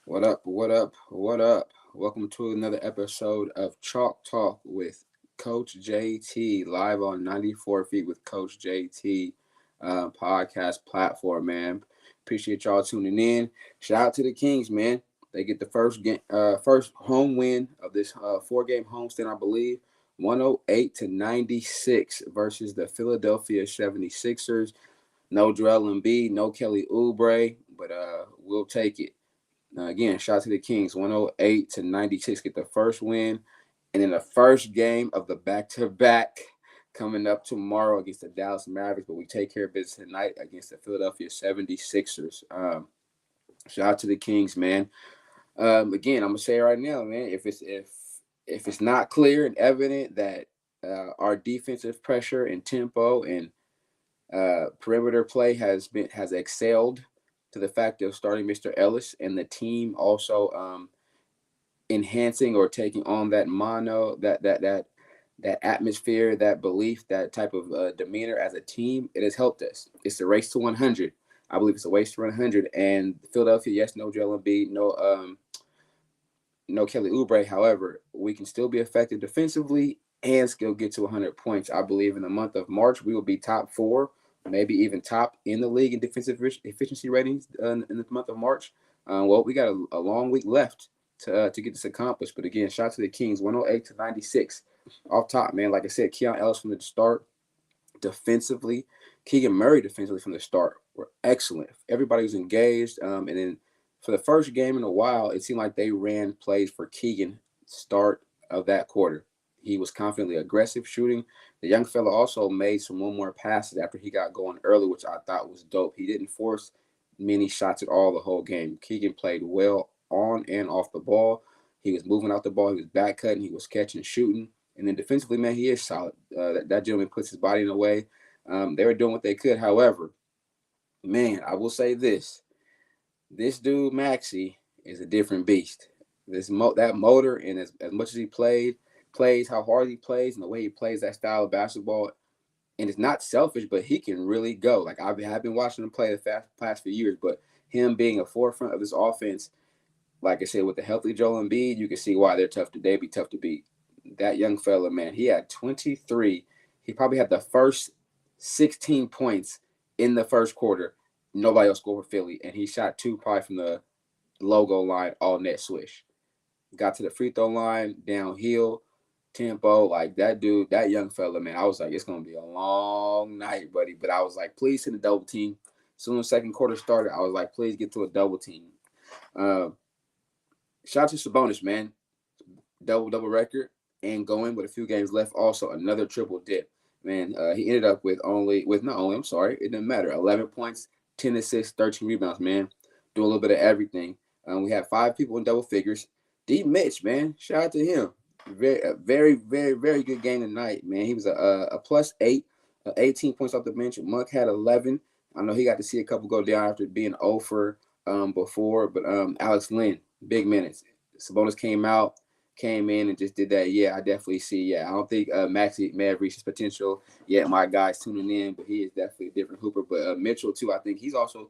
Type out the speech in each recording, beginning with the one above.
What up? What up? What up? Welcome to another episode of Chalk Talk with Coach JT, live on 94 Feet with Coach JT podcast platform, man. Appreciate y'all tuning in. Shout out to the Kings, man. They get the first home win of this four-game homestand, I believe. 108-96 versus the Philadelphia 76ers. No Joel Embiid, no Kelly Oubre, but we'll take it. Again, shout out to the Kings, 108-96, get the first win. And in the first game of the back-to-back coming up tomorrow against the Dallas Mavericks, but we take care of business tonight against the Philadelphia 76ers. Shout out to the Kings, man. Again, I'm gonna say right now, man, if it's not clear and evident that our defensive pressure and tempo and perimeter play has excelled to the fact of starting Mr. Ellis and the team also enhancing or taking on that that atmosphere, that belief, that type of demeanor as a team. It has helped us. It's a race to 100. I believe it's a race to 100. And Philadelphia, yes, no Joel Embiid, no Kelly Oubre. However, we can still be effective defensively and still get to 100 points. I believe in the month of March, we will be top four, maybe even top in the league in defensive efficiency ratings in the month of March. Well, we got a long week left to get this accomplished. But again, shout out to the Kings, 108-96. Off top, man. Like I said, Keon Ellis from the start defensively. Keegan Murray defensively from the start were excellent. Everybody was engaged. And then for the first game in a while, it seemed like they ran plays for Keegan start of that quarter. He was confidently aggressive shooting. The young fella also made some one more passes after he got going early, which I thought was dope. He didn't force many shots at all the whole game. Keegan played well on and off the ball. He was moving out the ball. He was back cutting. He was catching, shooting. And then defensively, man, he is solid. That gentleman puts his body in the way. They were doing what they could. However, man, I will say this. This dude, Maxey, is a different beast. That motor, and as much as he plays, how hard he plays, and the way he plays that style of basketball, and it's not selfish, but he can really go. Like I've been watching him play the past few years, but him being a forefront of this offense, like I said, with the healthy Joel Embiid, you can see why they'd be tough to beat. That young fella, man, he had 23. He probably had the first 16 points in the first quarter. Nobody else scored for Philly, and he shot two probably from the logo line, all net swish. Got to the free throw line, downhill, tempo, like that dude, that young fella, man. I was like, it's gonna be a long night, buddy. But I was like, please hit a double team. Soon as second quarter started, I was like, please get to a double team. Uh, Shout out to Sabonis, man. Double record and going with a few games left. Also another triple dip. Man, he ended up with not only, I'm sorry, it didn't matter. 11 points, 10 assists, 13 rebounds, man. Doing a little bit of everything. We had 5 people in double figures. D Mitch, man, shout out to him. Very good game tonight, man. He was a +8, 18 points off the bench. Monk had 11. I know he got to see a couple go down after being 0 for before, but Alex Lynn, big minutes. Sabonis came in and just did that. Yeah, I definitely see. Yeah, I don't think Maxey may have reached his potential yet. My guy's tuning in, but he is definitely a different hooper. But Mitchell too, I think he's also.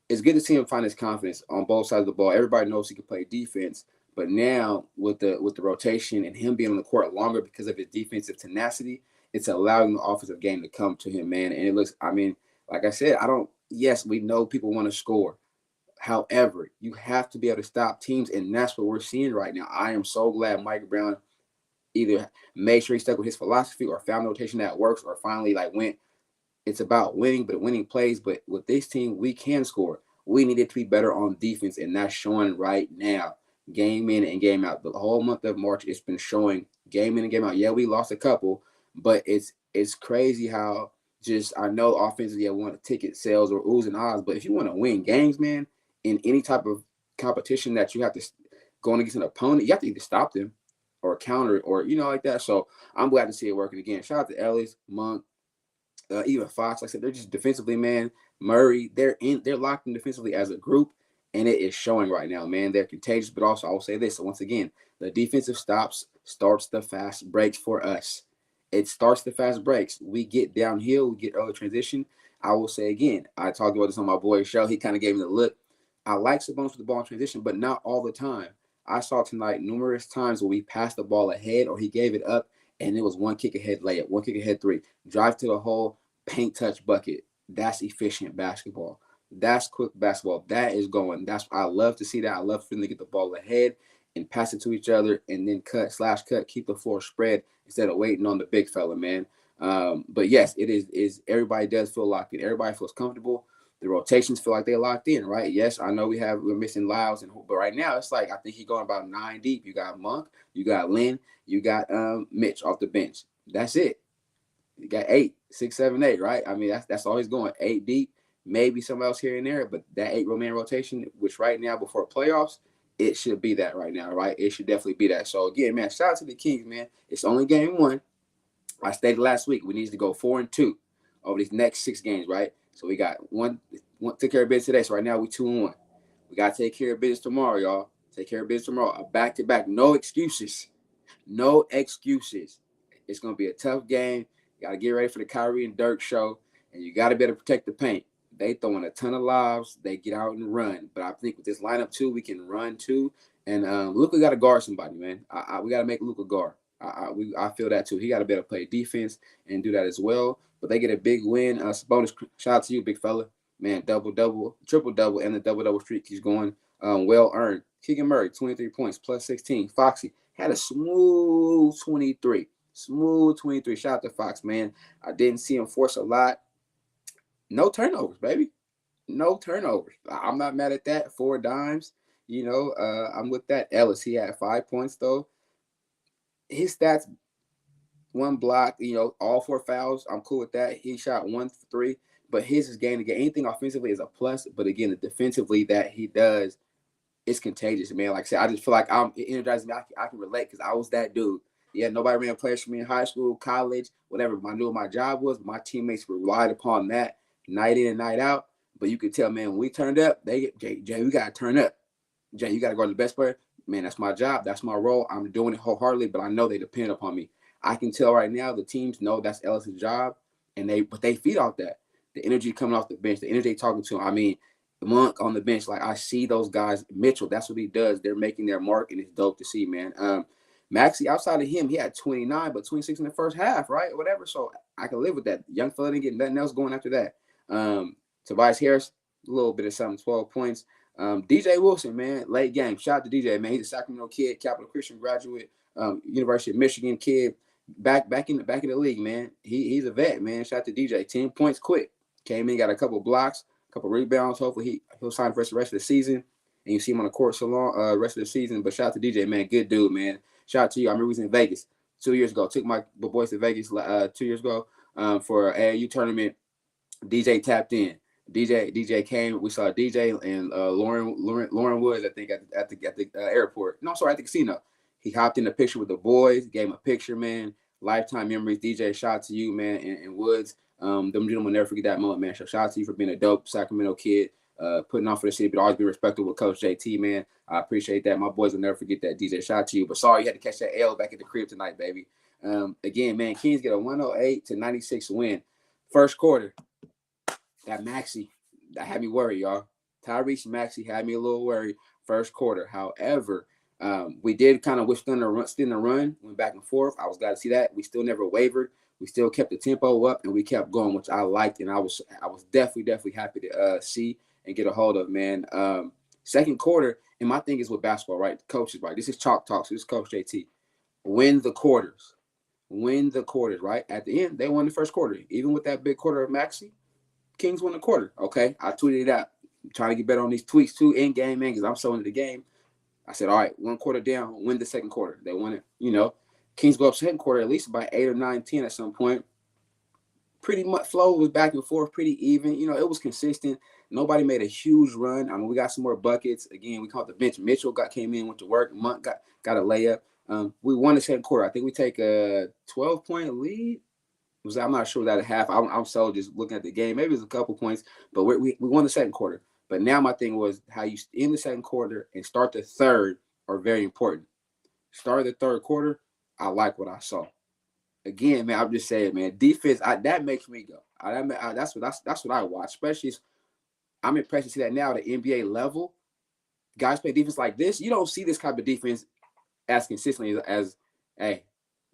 It's good to see him find his confidence on both sides of the ball. Everybody knows he can play defense, but now with the rotation and him being on the court longer because of his defensive tenacity, it's allowing the offensive game to come to him, man. And it looks. I mean, like I said, I don't. Yes, we know people want to score. However, you have to be able to stop teams, and that's what we're seeing right now. I am so glad Mike Brown either made sure he stuck with his philosophy or found a rotation that works or finally went. It's about winning, but winning plays. But with this team, we can score. We needed to be better on defense, and that's showing right now. Game in and game out. The whole month of March, it's been showing game in and game out. Yeah, we lost a couple, but it's crazy how just I know offensively I want ticket sales or oohs and ahs, but if you want to win games, man, in any type of competition that you have to go against an opponent, you have to either stop them or counter it or like that. So I'm glad to see it working again. Shout out to Ellis, Monk, even Fox. Like I said, they're just defensively, man. Murray, they're locked in defensively as a group, and it is showing right now, man. They're contagious, but also I will say this. So once again, the defensive stops starts the fast breaks for us. It starts the fast breaks. We get downhill, we get early transition. I will say again, I talked about this on my boy's show. He kind of gave me the look. I like Sabonis with the ball in transition, but not all the time. I saw tonight numerous times where we passed the ball ahead or he gave it up and it was one kick ahead layup, one kick ahead three, drive to the hole, paint touch bucket. That's efficient basketball. That's quick basketball. That is going. That's I love to see that. I love for them to get the ball ahead and pass it to each other and then cut, keep the floor spread instead of waiting on the big fella, man. But yes, it is everybody does feel locked in. Everybody feels comfortable. The rotations feel like they're locked in, right? Yes, I know we're missing Lyles, but right now it's like I think he's going about 9 deep. You got Monk, you got Lynn, you got Mitch off the bench. That's it. You got 8, 6, 7, 8, right? I mean that's always going 8 deep. Maybe somebody else here and there, but that 8-man rotation, which right now before playoffs, it should be that right now, right? It should definitely be that. So again, man, shout out to the Kings, man. It's only game 1. I stated last week we need to go 4-2 over these next 6 games, right? So we got one took care of business today. So right now we 2-1. We gotta take care of business tomorrow, y'all. Take care of business tomorrow. A back-to-back. No excuses. No excuses. It's gonna be a tough game. You gotta get ready for the Kyrie and Dirk show, and you gotta be able to protect the paint. They throwing a ton of lobs. They get out and run. But I think with this lineup too, we can run too. And Luka got to guard somebody, man. We got to make Luka guard. I feel that too. He got to be able to play defense and do that as well. But they get a big win. Sabonis, shout out to you, big fella. Man, double, triple-double, and the double-double streak he's going. Well earned. Keegan Murray, 23 points, plus 16. Foxy had a smooth 23. Smooth 23. Shout out to Fox, man. I didn't see him force a lot. No turnovers, baby. No turnovers. I'm not mad at that. 4 dimes. I'm with that. Ellis, he had 5 points, though. His stats, 1 block, all 4 fouls. I'm cool with that. He shot 1 for 3, but his is game to game. Anything offensively is a plus, but again, the defensively that he does is contagious, man. Like I said, I just feel like it energizes me. I can relate because I was that dude. Yeah, nobody ran players for me in high school, college, whatever. I knew what my job was. My teammates relied upon that night in and night out. But you could tell, man, when we turned up, Jay, we got to turn up. Jay, you got to go to the best player. Man, that's my job. That's my role. I'm doing it wholeheartedly, but I know they depend upon me. I can tell right now the teams know that's Ellis's job, but they feed off that. The energy coming off the bench, the energy talking to him. I mean, Monk on the bench, like I see those guys. Mitchell, that's what he does. They're making their mark, and it's dope to see, man. Maxey, outside of him, he had 29, but 26 in the first half, right? Whatever. So I can live with that. Young fella didn't get nothing else going after that. Tobias Harris, a little bit of something, 12 points. DJ Wilson, man, late game. Shout out to DJ, man. He's a Sacramento kid, Capital Christian graduate, University of Michigan kid. Back in the league, man. He's a vet, man. Shout out to DJ. 10 points quick. Came in, got a couple blocks, a couple rebounds. Hopefully he'll sign for the rest of the season. And you see him on the court so long, rest of the season. But shout out to DJ, man. Good dude, man. Shout out to you. I remember we was in Vegas 2 years ago. Took my boys to Vegas 2 years ago for an AAU tournament. DJ tapped in. DJ came. We saw DJ and Lauren Woods, I think, at the airport. No, sorry, at the casino. He hopped in the picture with the boys, gave him a picture, man. Lifetime memories. DJ, shout out to you, man, and Woods. Them gentlemen will never forget that moment, man. So shout out to you for being a dope Sacramento kid, putting on for the city, but always be respectful with Coach JT, man. I appreciate that. My boys will never forget that. DJ, shout out to you. But sorry you had to catch that L back at the crib tonight, baby. Again, man, Kings get a 108-96 win. First quarter. That Maxey, that had me worried, y'all. Tyrese Maxey had me a little worried first quarter. However, we did kind of withstand the run, went back and forth. I was glad to see that. We still never wavered. We still kept the tempo up, and we kept going, which I liked, and I was definitely happy to see and get a hold of, man. Second quarter, and my thing is with basketball, right? The coaches, right? This is chalk talk. So this is Coach JT. Win the quarters, right? At the end, they won the first quarter. Even with that big quarter of Maxey, Kings won the quarter. Okay, I tweeted it out. I'm trying to get better on these tweets too in game, man, because I'm so into the game. I said, all right, 1 quarter down, win the second quarter. They won it. Kings go up second quarter at least by 8 or 9, 10 at some point. Pretty much flow was back and forth, pretty even. It was consistent. Nobody made a huge run. I mean, we got some more buckets. Again, we caught the bench. Mitchell came in, went to work. Monk got a layup. We won the second quarter. I think we take a 12-point lead. I'm not sure that at half. I'm so just looking at the game. Maybe it was a couple points, but we won the second quarter. But now my thing was how you end the second quarter and start the third are very important. Start the third quarter, I like what I saw. Again, man, I'm just saying, man, defense, that makes me go. That's what I watch, especially I'm impressed to see that now at the NBA level. Guys play defense like this. You don't see this type of defense as consistently as hey,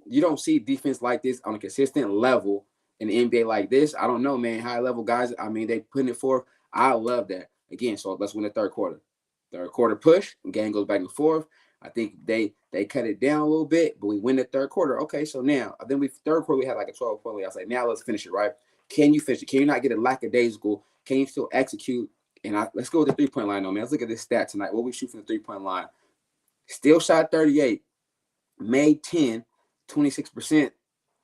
you don't see defense like this on a consistent level in the NBA like this. I don't know, man. High level guys, I mean, they putting it forth. I love that. Again, so let's win the third quarter. Third quarter push, game goes back and forth. I think they cut it down a little bit, but we win the third quarter. Okay, so now then third quarter we had like a 12-point lead. I was like, now let's finish it, right? Can you finish it? Can you not get a lackadaisical? Can you still execute? And let's go with the 3-point line, though, man. Let's look at this stat tonight. What we shoot from the 3-point line. Still shot 38, made 10, 26%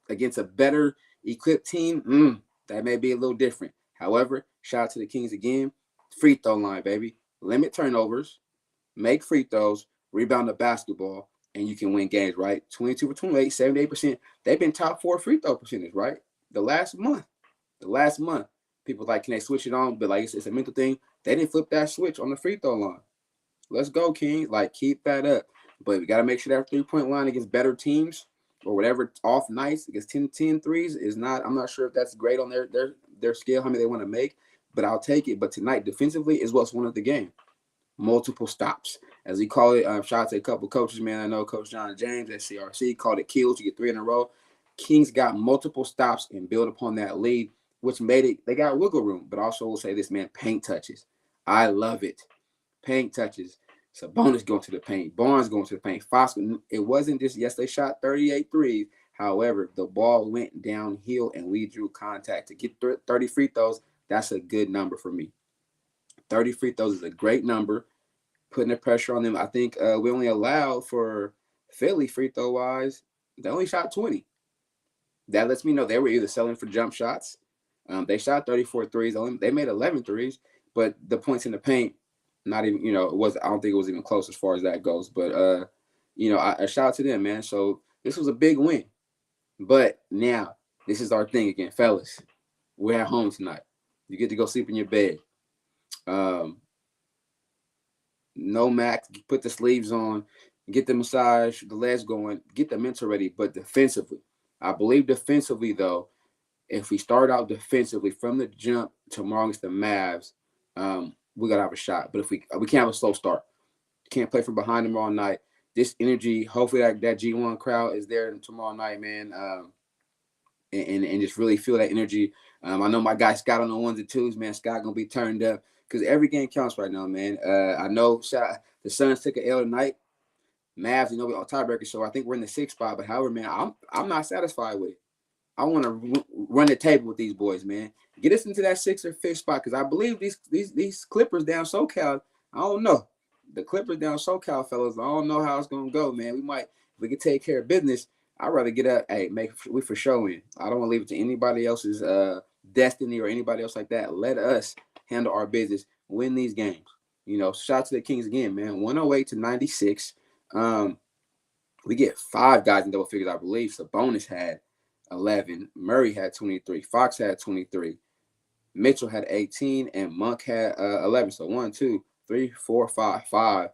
against a better equipped team. That may be a little different. However, shout out to the Kings again. Free throw line, baby. Limit turnovers, make free throws, rebound the basketball, and you can win games, right? 22 for 28, 78%. They've been top 4 free throw percentage, right? The last month. People like, can they switch it on? But like it's a mental thing. They didn't flip that switch on the free throw line. Let's go, King. Like, keep that up. But we got to make sure that 3-point line against better teams or whatever off nights against 10 threes is not. I'm not sure if that's great on their scale, how many they want to make, but I'll take it. But tonight, defensively, is what's won of the game. Multiple stops, as we call it. Shout out to a couple coaches, man. I know Coach John James at CRC called it kills. You get 3 in a row. Kings got multiple stops and build upon that lead, which made it. They got wiggle room, but also will say this, man. Paint touches. I love it. Paint touches. Sabonis going to the paint. Barnes going to the paint. Fox. It wasn't just, yes, they shot 38 threes. However, the ball went downhill and we drew contact. To get 30 free throws, that's a good number for me. 30 free throws is a great number. Putting the pressure on them. I think we only allowed for Philly free throw wise. They only shot 20. That lets me know they were either selling for jump shots. They shot 34 threes. They made 11 threes, but the points in the paint, not even, it was. I don't think it was even close as far as that goes. But I shout out to them, man. So this was a big win. But now this is our thing again, fellas. We're at home tonight. You get to go sleep in your bed. No max, put the sleeves on, get the massage, the legs going, get the mental ready. But defensively, I believe defensively though, if we start out defensively from the jump tomorrow against the Mavs, we gotta have a shot. But if we can't have a slow start, can't play from behind them all night. This energy, hopefully that G1 crowd is there tomorrow night, man. And just really feel that energy. I know my guy Scott on the 1s and 2s, man. Scott gonna be turned up because every game counts right now, man. I know the Suns took an L tonight. Mavs, we're on tiebreaker, so I think we're in the 6th spot. But however, man, I'm not satisfied with it. I want to run the table with these boys, man. Get us into that 6th or 5th spot because I believe these Clippers down SoCal. I don't know. The Clippers down SoCal, fellas. I don't know how it's gonna go, man. If we can take care of business. I'd rather get up, we for sure win. I don't want to leave it to anybody else's destiny or anybody else like that. Let us handle our business, win these games. Shout out to the Kings again, man. 108 to 96. We get 5 guys in double figures, I believe. Sabonis had 11. Murray had 23. Fox had 23. Mitchell had 18. And Monk had 11. So 1, 2, 3, 4, 5.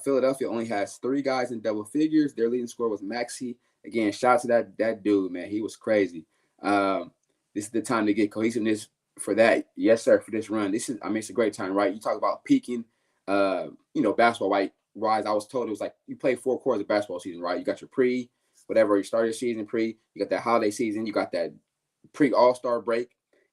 Philadelphia only has 3 guys in double figures. Their leading scorer was Maxey. Again, shout out to that dude, man. He was crazy. This is the time to get cohesiveness for that. Yes, sir, for this run. It's a great time, right? You talk about peaking, basketball, right? Rise. I was told it was like you play 4 quarters of basketball season, right? You got your whatever, you start your season you got that holiday season, you got that pre-all-star break,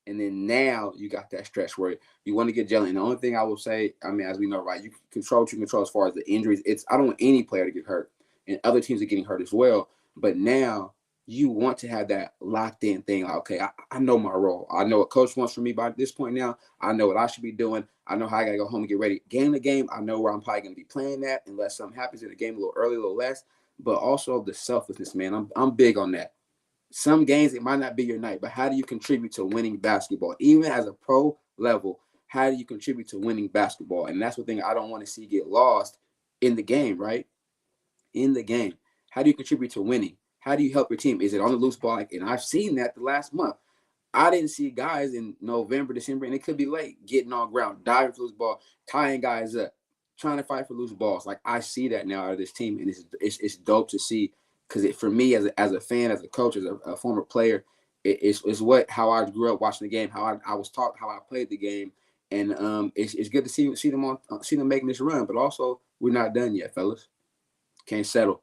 and then now you got that stretch where you want to get gelling. And the only thing I will say, as we know, right, you control as far as the injuries. I don't want any player to get hurt, and other teams are getting hurt as well. But now you want to have that locked in thing. Like, okay, I know my role. I know what coach wants from me by this point now. I know what I should be doing. I know how I got to go home and get ready. Game to game, I know where I'm probably going to be playing at unless something happens in the game a little early, a little less. But also the selflessness, man. I'm big on that. Some games, it might not be your night, but how do you contribute to winning basketball? Even as a pro level, how do you contribute to winning basketball? And that's the thing I don't want to see get lost in the game, right? In the game. How do you contribute to winning? How do you help your team? Is it on the loose ball? And I've seen that the last month. I didn't see guys in November, December, and it could be late, getting on ground, diving for loose ball, tying guys up, trying to fight for loose balls. Like, I see that now out of this team, and it's dope to see because for me as a fan, as a coach, as a former player, it's how I grew up watching the game, how I was taught, how I played the game, And it's good to see them making this run. But also, we're not done yet, fellas. Can't settle.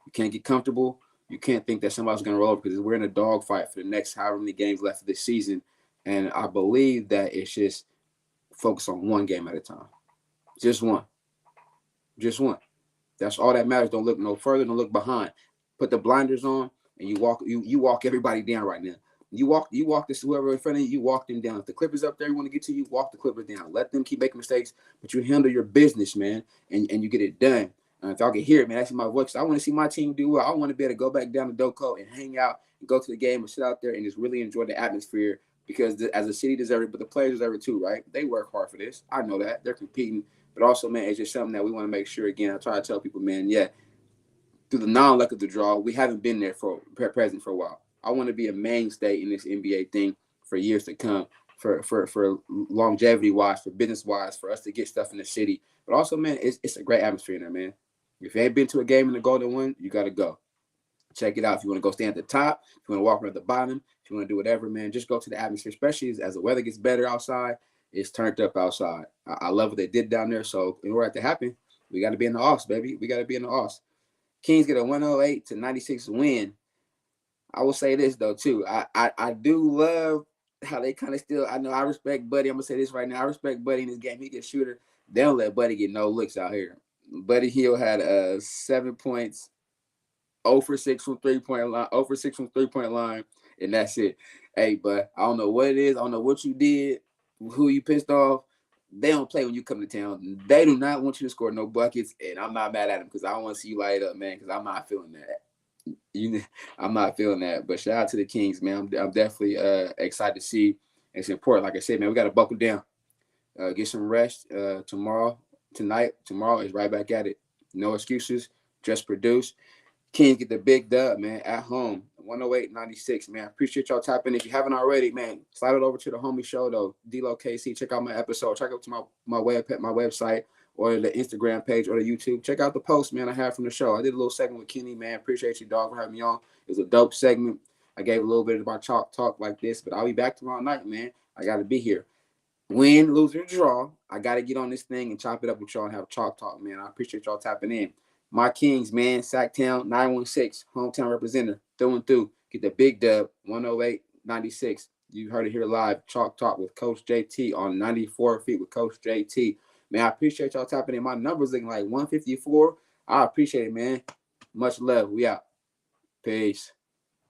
You can't get comfortable. You can't think that somebody's going to roll over, because we're in a dogfight for the next however many games left of this season. And I believe that it's just focus on one game at a time. Just one. Just one. That's all that matters. Don't look no further. Don't look behind. Put the blinders on, and you walk everybody down right now. You walk this whoever in front of you. You walk them down. If the Clippers up there, you want to get to you, walk the Clippers down. Let them keep making mistakes, but you handle your business, man, and you get it done. If y'all can hear it, man, that's my voice. I want to see my team do well. I want to be able to go back down to Doco and hang out and go to the game and sit out there and just really enjoy the atmosphere, because as a city deserve it, but the players deserve it too, right? They work hard for this. I know that. They're competing. But also, man, it's just something that we want to make sure, again, I try to tell people, man, yeah, through the non-luck of the draw, we haven't been there for present for a while. I want to be a mainstay in this NBA thing for years to come, for longevity-wise, for business-wise, for us to get stuff in the city. But also, man, it's a great atmosphere in there, man. If you ain't been to a game in the Golden One, you got to go. Check it out. If you want to go stand at the top, if you want to walk around at the bottom, if you want to do whatever, man, just go to the atmosphere, especially as the weather gets better outside. It's turned up outside. I love what they did down there. So in order to happen, we got to be in the offs, baby. We got to be in the offs. Kings get a 108-96 win. I will say this, though, too. I do love how they kind of still – I know I respect Buddy. I'm going to say this right now. I respect Buddy in this game. He gets shooter. They don't let Buddy get no looks out here. Buddy Hield had 7 points, 0 for 6 from three-point line, 0 for 6 from three-point line, and that's it. Hey, but I don't know what it is. I don't know what you did, who you pissed off. They don't play when you come to town. They do not want you to score no buckets, and I'm not mad at them, because I don't want to see you light up, man, because I'm not feeling that. I'm not feeling that. But shout out to the Kings, man. I'm definitely excited to see. It's important. Like I said, man, we got to buckle down. Get some rest tomorrow is right back at it. No excuses. Just produce. Kings get the big dub, man, at home. 108-96, man. Appreciate y'all tapping in. If you haven't already, man, slide it over to the homie show, though. D-Lo KC. Check out my episode. Check out to my website, or the Instagram page, or the YouTube. Check out the post, man, I had from the show. I did a little segment with Kenny, man. Appreciate you, dog, for having me on. It was a dope segment. I gave a little bit of my talk like this, but I'll be back tomorrow night, man. I got to be here. Win, lose, or draw, I got to get on this thing and chop it up with y'all and have chalk talk, man. I appreciate y'all tapping in. My Kings, man, Sacktown 916, hometown representative, through and through. Get the big dub, 108-96. You heard it here live, Chalk Talk with Coach JT on 94 Feet with Coach JT. Man, I appreciate y'all tapping in. My numbers looking like 154. I appreciate it, man. Much love. We out. Peace.